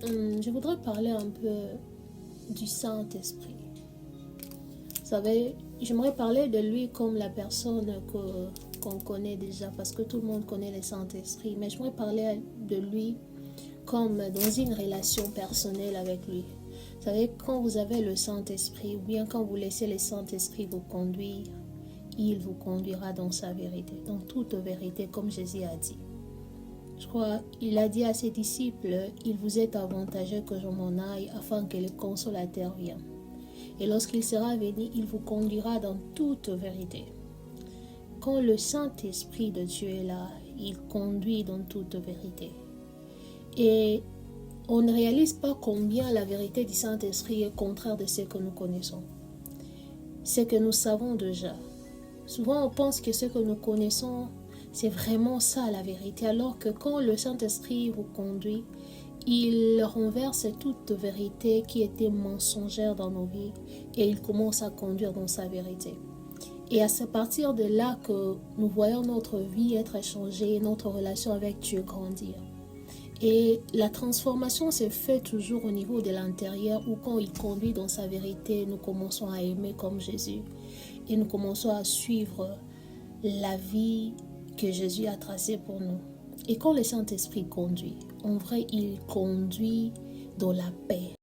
Je voudrais parler un peu du Saint-Esprit. Vous savez, j'aimerais parler de lui comme la personne qu'on connaît déjà, parce que tout le monde connaît le Saint-Esprit, mais j'aimerais parler de lui comme dans une relation personnelle avec lui. Vous savez, quand vous avez le Saint-Esprit, ou bien quand vous laissez le Saint-Esprit vous conduire, il vous conduira dans sa vérité, dans toute vérité, comme Jésus a dit. Je crois, il a dit à ses disciples, il vous est avantageux que je m'en aille afin que le consolateur vienne. Et lorsqu'il sera venu, il vous conduira dans toute vérité. Quand le Saint-Esprit de Dieu est là, il conduit dans toute vérité. Et on ne réalise pas combien la vérité du Saint-Esprit est contraire de ce que nous connaissons. Ce que nous savons déjà. Souvent, on pense que ce que nous connaissons, c'est vraiment ça la vérité. Alors que quand le Saint-Esprit vous conduit, il renverse toute vérité qui était mensongère dans nos vies et il commence à conduire dans sa vérité. Et à partir de là que nous voyons notre vie être changée, notre relation avec Dieu grandir. Et la transformation se fait toujours au niveau de l'intérieur où quand il conduit dans sa vérité, nous commençons à aimer comme Jésus et nous commençons à suivre la vie que Jésus a tracée pour nous. Et quand le Saint-Esprit conduit, en vrai, il conduit dans la paix.